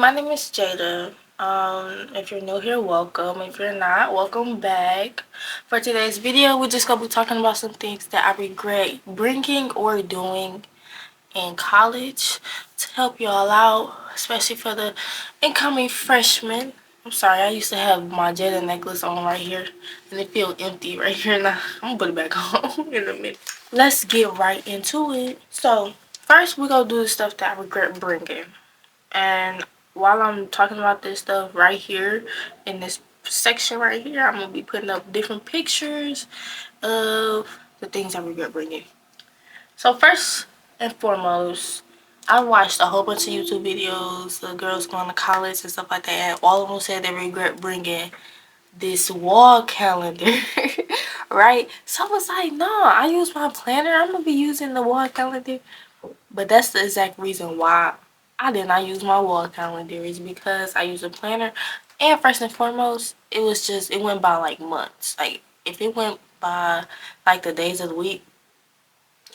my name is Jada. If you're new here, welcome. If you're not, welcome back. For today's video, we're just gonna be talking about some things that I regret bringing or doing in college to help y'all out, especially for the incoming freshmen. I'm sorry, I used to have my Jada necklace on right here, and it feels empty right here now. I'm gonna put it back on in a minute. Let's get right into it. So, first we're gonna do the stuff that I regret bringing. And while I'm talking about this stuff right here in this section right here, I'm gonna be putting up different pictures of the things I regret bringing. So first and foremost, I watched a whole bunch of YouTube videos of girls going to college and stuff like that, and all of them said they regret bringing this wall calendar. Right? So I was like, no, I use my planner. I'm gonna be using the wall calendar. But that's the exact reason why I did not use my wall calendar, is because I use a planner. And first and foremost, it went by like months. Like if it went by like the days of the week,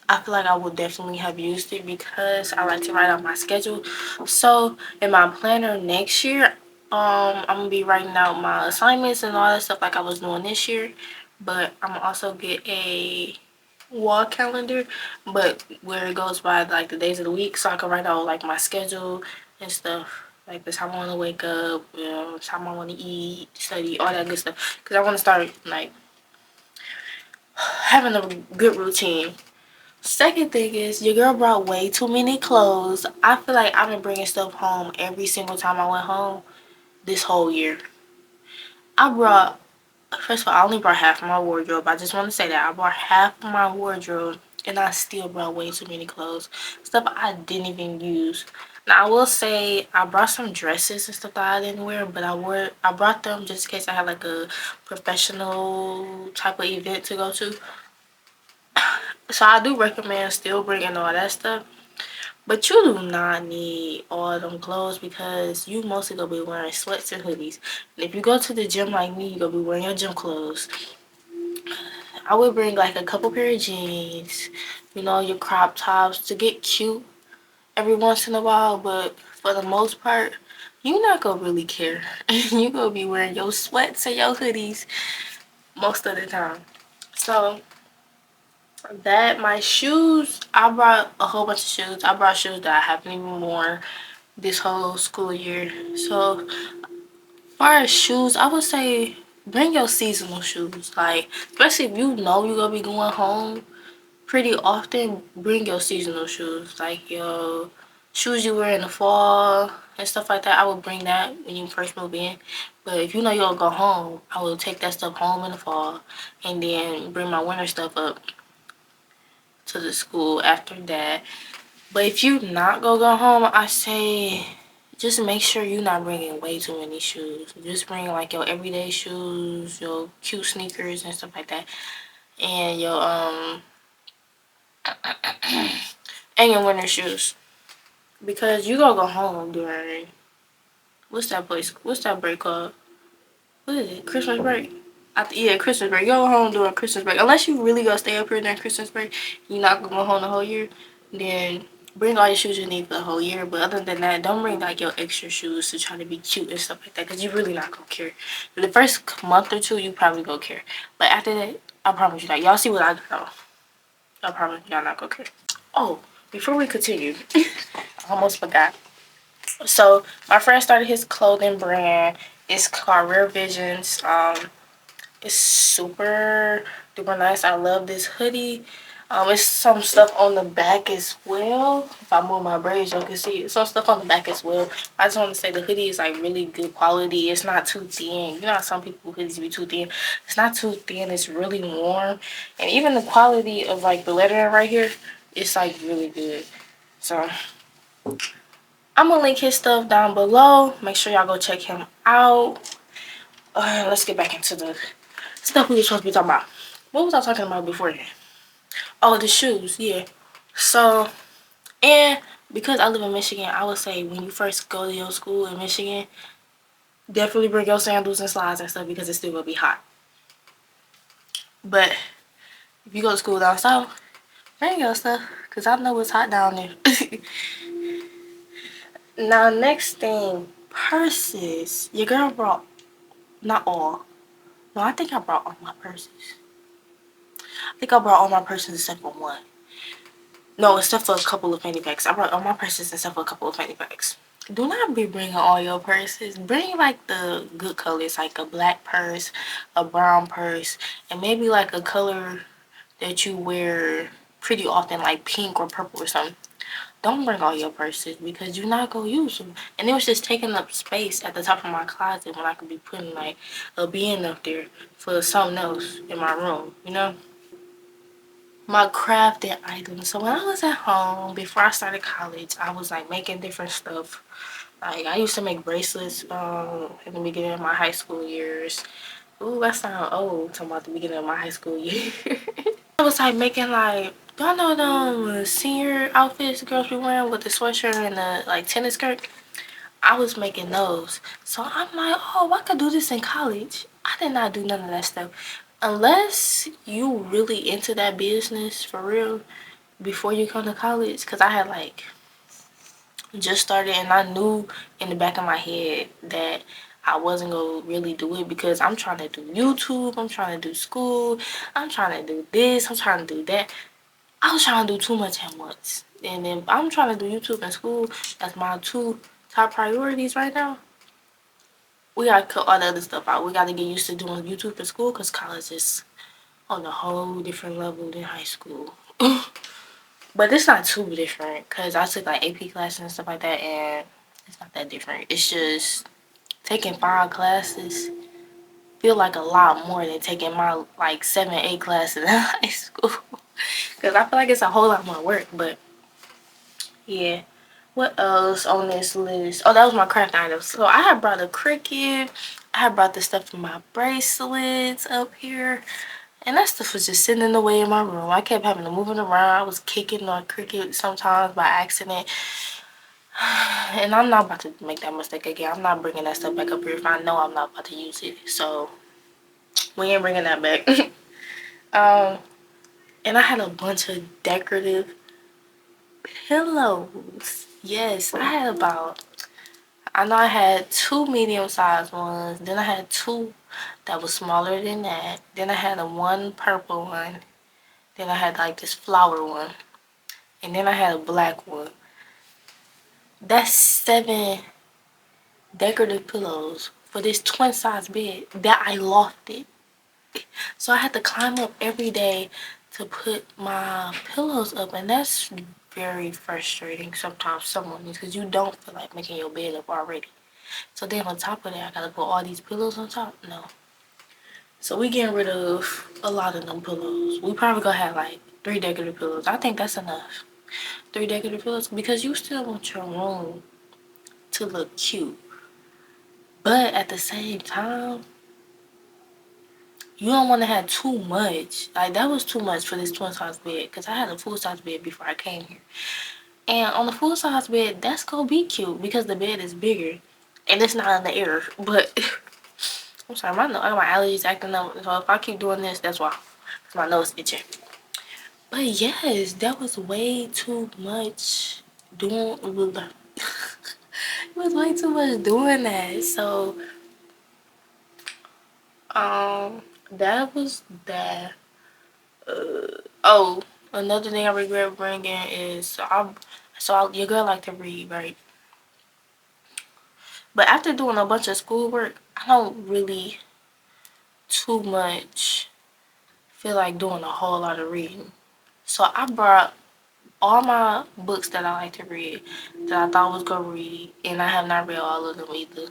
I feel like I would definitely have used it because I like to write out my schedule. So in my planner next year, I'm gonna be writing out my assignments and all that stuff like I was doing this year. But I'm gonna also get a wall calendar, but where it goes by like the days of the week, so I can write out like my schedule and stuff, like the time I want to wake up, the time I want to eat, study, all that good stuff, because I want to start like having a good routine. Second thing is, your girl brought way too many clothes. I feel like I've been bringing stuff home every single time I went home this whole year. I brought First of all, I only brought half of my wardrobe. I just want to say that. I brought half of my wardrobe, and I still brought way too many clothes. Stuff I didn't even use. Now, I will say I brought some dresses and stuff that I didn't wear, but I brought them just in case I had like a professional type of event to go to. So I do recommend still bringing all that stuff. But you do not need all them clothes because you mostly gonna be wearing sweats and hoodies. And if you go to the gym like me, you gonna be wearing your gym clothes. I would bring like a couple pair of jeans, your crop tops to get cute every once in a while, but for the most part, you not gonna really care. You gonna be wearing your sweats and your hoodies most of the time. So my shoes, I brought a whole bunch of shoes. I brought shoes that I haven't even worn this whole school year. So far as shoes, I would say bring your seasonal shoes. Like, especially if you know you're gonna be going home pretty often, bring your seasonal shoes. Like your shoes you wear in the fall and stuff like that. I would bring that when you first move in. But if you know you'll go home, I will take that stuff home in the fall and then bring my winter stuff up to the school after that. But if you not go home, I say just make sure you're not bringing way too many shoes. Just bring like your everyday shoes, your cute sneakers and stuff like that, and your winter shoes, because you gonna go home during what's that break called? What is it? Christmas break? Yeah, Christmas break. You go home during Christmas break. Unless you really gonna stay up here during Christmas break, you're not gonna go home the whole year, then bring all your shoes you need for the whole year. But other than that, don't bring like your extra shoes to try to be cute and stuff like that, because you're really not gonna care. The first month or two, you probably gonna care. But after that, I promise you, like, y'all see what I got on. I promise y'all not gonna care. Oh, before we continue, I almost forgot. So my friend started his clothing brand. It's called Rare Visions. It's super duper nice. I love this hoodie. It's some stuff on the back as well. If I move my braids, you can see it. Some stuff on the back as well. I just want to say the hoodie is like really good quality. It's not too thin. You know how some people hoodies be too thin. It's not too thin. It's really warm. And even the quality of like the lettering right here, it's like really good. So I'm gonna link his stuff down below. Make sure y'all go check him out. Let's get back into the stuff we were supposed to be talking about. What was I talking about before that? Oh, the shoes, yeah. So, and because I live in Michigan, I would say when you first go to your school in Michigan, definitely bring your sandals and slides and stuff because it's still gonna be hot. But if you go to school down south, bring your stuff because I know it's hot down there. Now, next thing Purses. Your girl brought not all. No, I think I brought all my purses. I think I brought all my purses except for one. No, except for a couple of fanny packs. I brought all my purses except for a couple of fanny packs. Do not be bringing all your purses. Bring like the good colors, like a black purse, a brown purse, and maybe like a color that you wear pretty often, like pink or purple or something. Don't bring all your purses because you're not gonna use them. And it was just taking up space at the top of my closet when I could be putting like a bin up there for something else in my room, you know? My crafting items. So when I was at home, before I started college, I was like making different stuff. Like I used to make bracelets in the beginning of my high school years. Ooh, that sound old talking about the beginning of my high school year. I was like making like, y'all know them senior outfits the girls be wearing with the sweatshirt and the like tennis skirt? I was making those. So I'm like, oh, I could do this in college. I did not do none of that stuff. Unless you really into that business for real before you come to college. Because I had like just started and I knew in the back of my head that I wasn't going to really do it because I'm trying to do YouTube. I'm trying to do school. I'm trying to do this. I'm trying to do that. I was trying to do too much at once. And then I'm trying to do YouTube and school. That's my two top priorities right now. We gotta cut all the other stuff out. We gotta get used to doing YouTube and school because college is on a whole different level than high school. But it's not too different because I took like AP classes and stuff like that, and it's not that different. It's just taking 5 classes feel like a lot more than taking my like 7, 8 classes in high school. Because I feel like it's a whole lot more work, but yeah. What else on this list? Oh, that was my craft items. So I had brought a Cricut. I had brought the stuff for my bracelets up here. And that stuff was just sitting in the way in my room. I kept having to move it around. I was kicking on Cricut sometimes by accident. And I'm not about to make that mistake again. I'm not bringing that stuff back up here if I know I'm not about to use it. So we ain't bringing that back. And I had a bunch of decorative pillows. Yes, I had about, I know I had 2 medium-sized ones. Then I had 2 that was smaller than that. Then I had a 1 purple one. Then I had like this flower one. And then I had a black one. That's 7 decorative pillows for this twin-size bed that I lofted. So I had to climb up every day to put my pillows up. And that's very frustrating sometimes, some mornings, because you don't feel like making your bed up already. So then on top of that, I gotta put all these pillows on top? No. So we getting rid of a lot of them pillows. We probably gonna have like 3 decorative pillows. I think that's enough. 3 decorative pillows because you still want your room to look cute. But at the same time, you don't want to have too much. Like that was too much for this twin size bed because I had a full size bed before I came here. And on the full size bed, that's gonna be cute because the bed is bigger and it's not in the air. But I'm sorry, my allergies acting up. So if I keep doing this, that's why. My nose itching. But yes, that was way too much doing. It was way too much doing that. So that was that. Oh, another thing I regret bringing is your girl like to read, right? But after doing a bunch of schoolwork, I don't really too much feel like doing a whole lot of reading. So I brought all my books that I like to read that I thought was gonna read, and I have not read all of them either.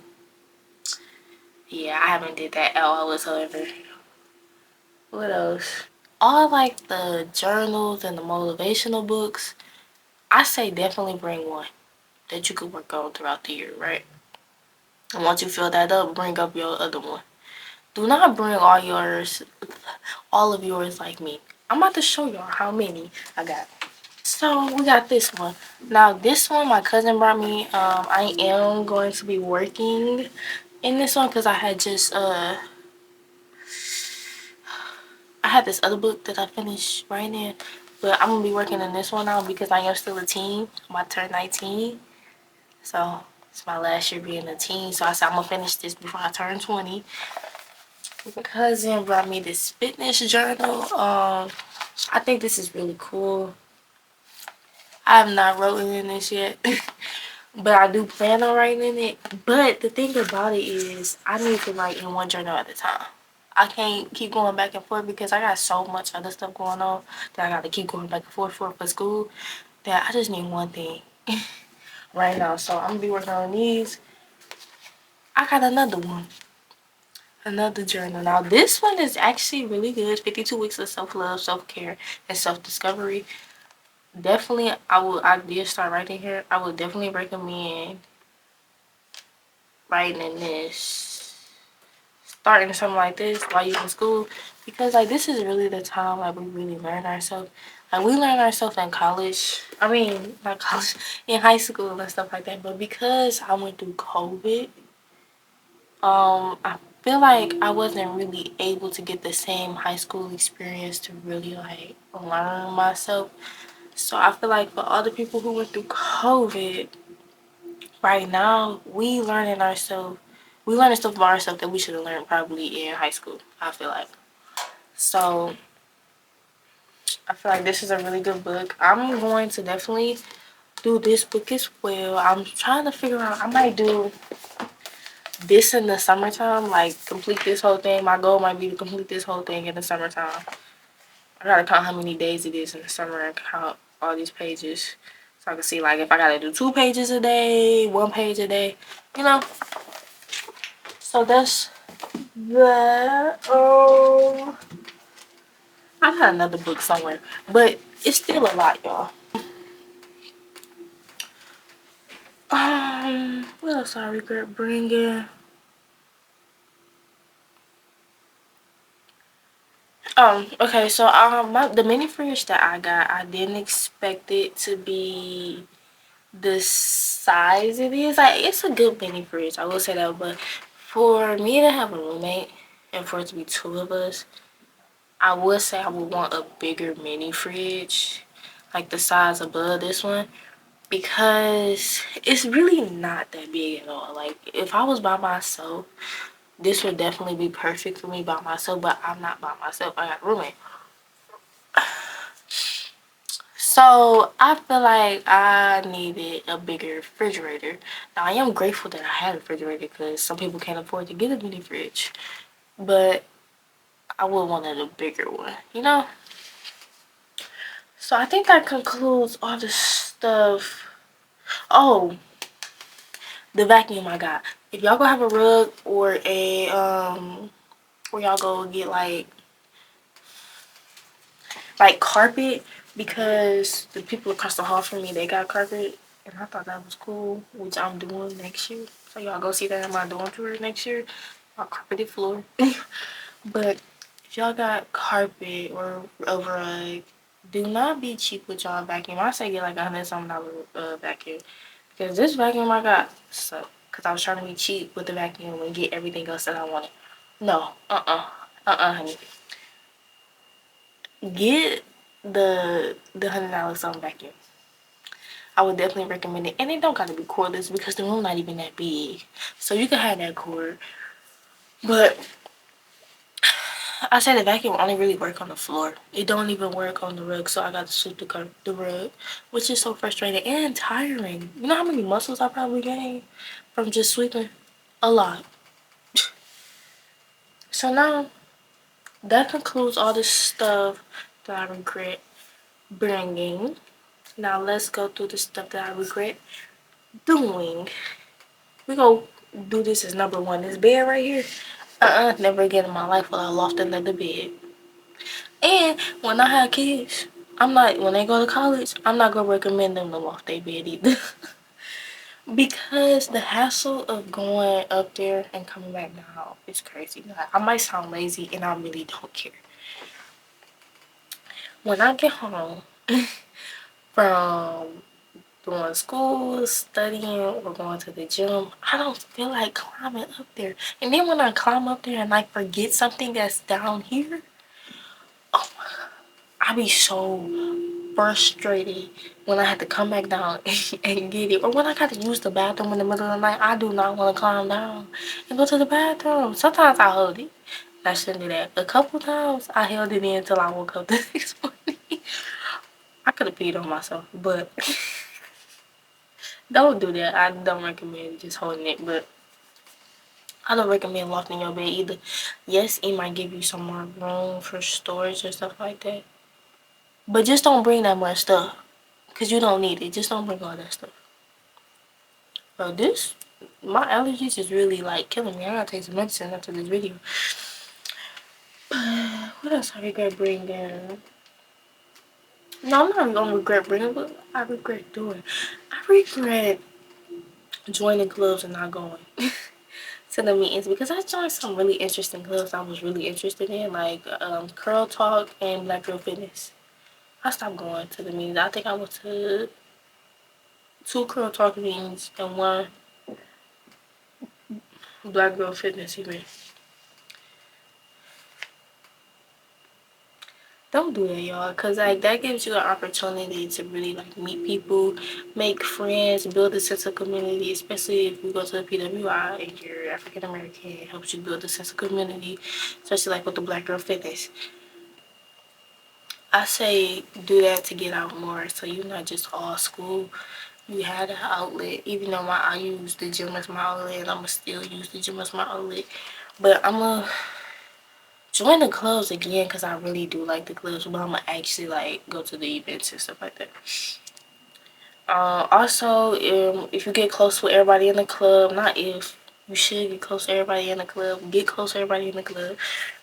Yeah, I haven't did that at all whatsoever. What else? All like the journals and the motivational books, I say definitely bring one that you could work on throughout the year, right? And once you fill that up, bring up your other one. Do not bring all of yours like me. I'm about to show y'all how many I got. So we got this one. Now this one my cousin brought me. I am going to be working in this one because I had this other book that I finished writing, but I'm gonna be working in this one now because I am still a teen. I'm about to turn 19. So It's my last year being a teen, so I said I'm gonna finish this before I turn 20. My cousin brought me this fitness journal. I think this is really cool. I have not written in this yet, but I do plan on writing in it. But the thing about it is, I need to write in one journal at a time. I can't keep going back and forth because I got so much other stuff going on that I got to keep going back and forth for school that I just need one thing right now. So I'm gonna be working on these. I got another one, another journal. Now this one is actually really good. 52 weeks of self-love, self-care, and self-discovery. Definitely, I did start writing here. I would definitely recommend writing in this, starting something like this while you're in school, because like this is really the time like we really learn ourselves. Like we learn ourselves in college. I mean, not college, in high school and stuff like that. But because I went through COVID, I feel like I wasn't really able to get the same high school experience to really like learn myself. So I feel like for all the people who went through COVID, right now we learning ourselves. We learning stuff about ourselves that we should have learned probably in high school. I feel like. So I feel like this is a really good book. I'm going to definitely do this book as well. I'm trying to figure out. I might do this in the summertime, like complete this whole thing. My goal might be to complete this whole thing in the summertime. I gotta count how many days it is in the summer and count all these pages. So I can see like if I gotta do 2 pages a day, 1 page a day, you know. So that's that. I got another book somewhere, but it's still a lot, y'all. What else I regret bringing? Okay, so the mini fridge that I got, I didn't expect it to be the size it is. Like it's a good mini fridge, I will say that, but for me to have a roommate and for it to be 2 of us, I would say I would want a bigger mini fridge, like the size above this one, because it's really not that big at all. Like if I was by myself, this would definitely be perfect for me by myself, but I'm not by myself. I got a roommate. So I feel like I needed a bigger refrigerator. Now I am grateful that I had a refrigerator because some people can't afford to get a mini fridge. But I would wanted a bigger one, you know? So I think that concludes all the stuff. Oh, the vacuum I got. If y'all go have a rug or a or y'all go get like carpet, because the people across the hall from me, they got carpet and I thought that was cool, which I'm doing next year. So y'all go see that in my dorm tour next year. My carpeted floor. But if y'all got carpet or a rug, do not be cheap with y'all vacuum. I say get like $100 vacuum, because this vacuum I got sucked because I was trying to be cheap with the vacuum and get everything else that I wanted. No, honey. Get the $100 on vacuum. I would definitely recommend it, and it don't gotta be cordless because the room not even that big, so you can have that cord. But I say the vacuum only really work on the floor. It don't even work on the rug, so I got to sweep the rug, which is so frustrating and tiring. You know how many muscles I probably gained from just sweeping? A lot. So now that concludes all the stuff that I regret bringing. Now let's go through the stuff that I regret doing. We go do this as number 1. This bed right here. Never again in my life will I loft another bed. And when I have kids, I'm not, when they go to college, I'm not gonna recommend them to loft their bed either. Because the hassle of going up there and coming back down is crazy. Like, I might sound lazy and I really don't care. When I get home from doing school, studying, or going to the gym, I don't feel like climbing up there. And then when I climb up there and I forget something that's down here, oh my God, I be so frustrated when I had to come back down and get it. Or when I got to use the bathroom in the middle of the night, I do not want to calm down and go to the bathroom. Sometimes I hold it. I shouldn't do that. A couple times, I held it in until I woke up the next morning. I could have peed on myself, but don't do that. I don't recommend just holding it, but I don't recommend locking your bed either. Yes, it might give you some more room for storage and stuff like that, but just don't bring that much stuff because you don't need it. Just don't bring all that stuff. Bro, my allergies is really like killing me. I gotta take some medicine after this video. What else I regret bringing? No, I'm not gonna regret bringing, but I regret doing. I regret joining clubs and not going to the meetings because I joined some really interesting clubs I was really interested in, like Curl Talk and Black Girl Fitness. I stopped going to the meetings. I think I went to 2 Curl Talk meetings and 1 Black Girl Fitness event. Don't do that, y'all, because like that gives you an opportunity to really like meet people, make friends, build a sense of community, especially if you go to the PWI and you're African American. It helps you build a sense of community, especially like with the Black Girl Fitness. I say do that to get out more, so you're not just all school. You had an outlet, even though I use the gym as my outlet, and I'ma still use the gym as my outlet. But I'ma join the clubs again because I really do like the clubs, but I'ma actually like go to the events and stuff like that. Also, if you get close with everybody in the club, not if, you should get close to everybody in the club. Get close to everybody in the club.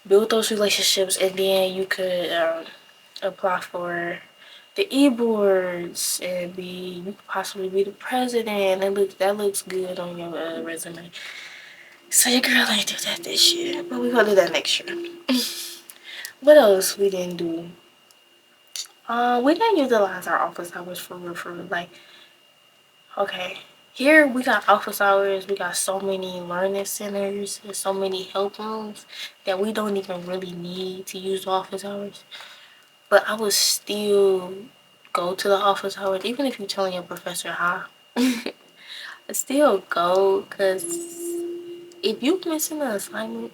Build those relationships, and then you could apply for the e-boards and you could possibly be the president. That looks good on your resume. So your girl ain't do that this year, but we gonna do that next year. What else we didn't do? We didn't utilize our office hours for real, for real. Like, okay, here we got office hours. We got so many learning centers and so many help rooms that we don't even really need to use the office hours. But I would still go to the office hours, even if you're telling your professor hi. Still go, because if you missing an assignment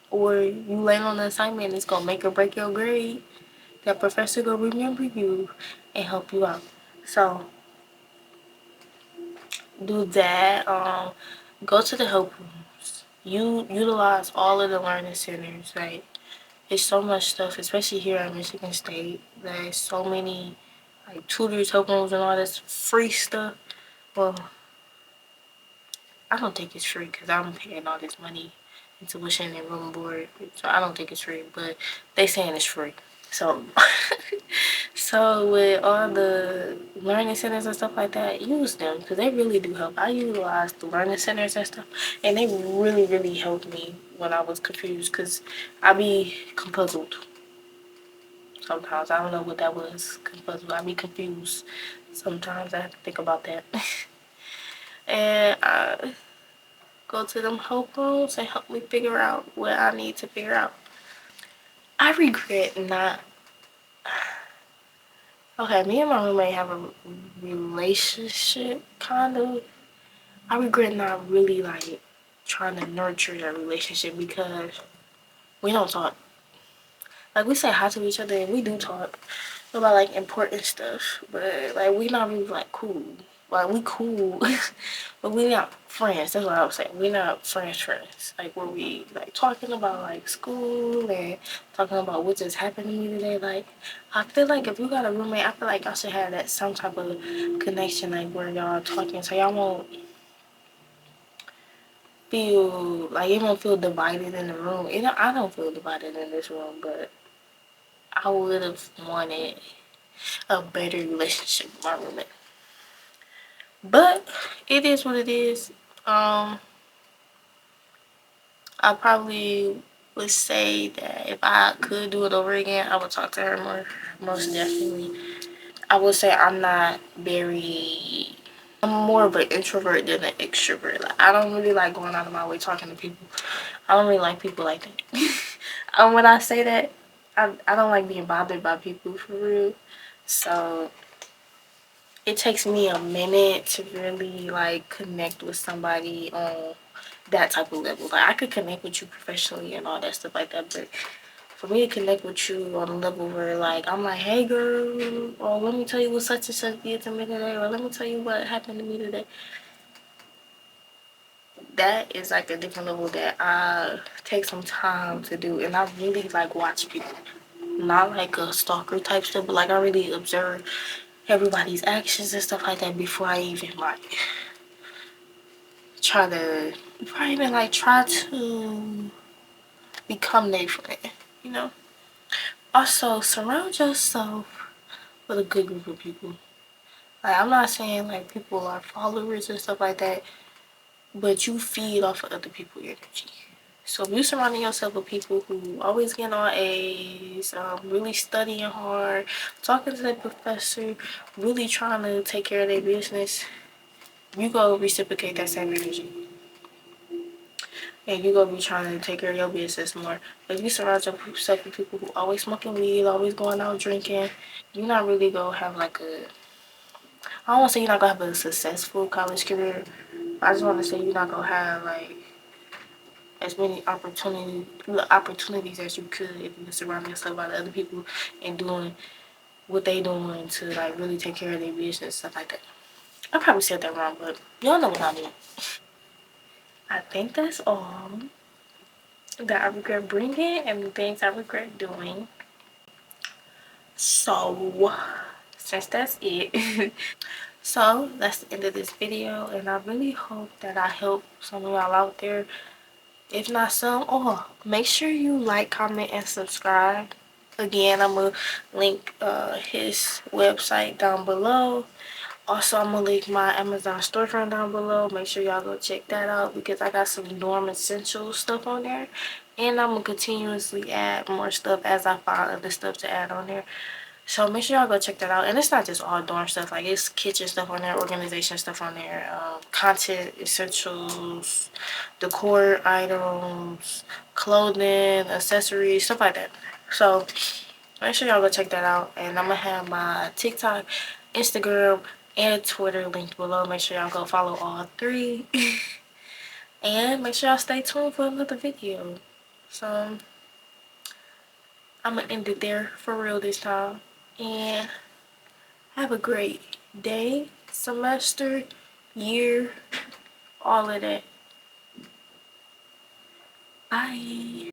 or you late on the assignment, it's gonna make or break your grade. That professor gonna remember you and help you out. So do that. Go to the help rooms. You utilize all of the learning centers. Like, there's so much stuff, especially here at Michigan State. There's so many like tutors, help rooms, and all this free stuff. Well, I don't think it's free because I'm paying all this money in tuition and room board, so I don't think it's free. But they saying it's free. So, so with all the learning centers and stuff like that, use them because they really do help. I utilize the learning centers and stuff, and they really, really helped me when I was confused because I be confuzzled sometimes. I don't know what that was. Confuzzled. I be confused sometimes. I have to think about that. And I go to them help rooms and help me figure out what I need to figure out. I regret not. Okay, me and my roommate have a relationship, kind of. I regret not really, like, trying to nurture that relationship because we don't talk. Like, we say hi to each other and we do talk about, like, important stuff. But, like, we not really, like, cool. Like, we cool. But we not friends. That's what I was saying. We not friends. Like, where we, like, talking about, like, school and talking about what just happened to me today. Like, I feel like if you got a roommate, I feel like y'all should have that some type of connection, like, where y'all talking. So y'all won't feel, like, you won't feel divided in the room. You know, I don't feel divided in this room, but I would have wanted a better relationship with my roommate. But it is what it is. I probably would say that if I could do it over again, I would talk to her more, most definitely. I would say I'm more of an introvert than an extrovert. Like, I don't really like going out of my way talking to people. I don't really like people like that. When I say that, I don't like being bothered by people for real. So it takes me a minute to really like connect with somebody on that type of level. Like I could connect with you professionally and all that stuff like that, but for me to connect with you on a level where like I'm like, hey girl, or let me tell you what such and such did to me today, or let me tell you what happened to me today. That is like a different level that I take some time to do, and I really like watch people. Not like a stalker type stuff, but like I really observe everybody's actions and stuff like that before I even like try to before I even like try to become their friend, you know? Also surround yourself with a good group of people. Like I'm not saying like people are followers and stuff like that, but you feed off of other people's energy. So if you surrounding yourself with people who always getting all A's, really studying hard, talking to their professor, really trying to take care of their business, you go reciprocate that same energy. And you gonna be trying to take care of your business more. If you surround yourself with people who always smoking weed, always going out drinking, you're not really gonna have like a, I don't want to say you're not gonna have a successful college career. I just want to say you're not gonna have like as many opportunities as you could if you surround yourself by other people and doing what they doing to like really take care of their business, stuff like that. I probably said that wrong, but y'all know what I mean. I think that's all that I regret bringing and the things I regret doing. So, since that's it, so that's the end of this video, and I really hope that I help some of y'all out there. If not some, oh, make sure you like, comment, and subscribe. Again, I'm gonna link his website down below. Also, I'm gonna link my Amazon storefront down below. Make sure y'all go check that out because I got some dorm essential stuff on there. And I'm gonna continuously add more stuff as I find other stuff to add on there. So make sure y'all go check that out. And it's not just all dorm stuff. Like it's kitchen stuff on there, organization stuff on there, content essentials, decor items, clothing, accessories, stuff like that. So make sure y'all go check that out. And I'm gonna have my TikTok, Instagram, and Twitter linked below. Make sure y'all go follow all three. And make sure y'all stay tuned for another video. So I'm gonna end it there for real this time. And have a great day, semester, year, all of that. Bye.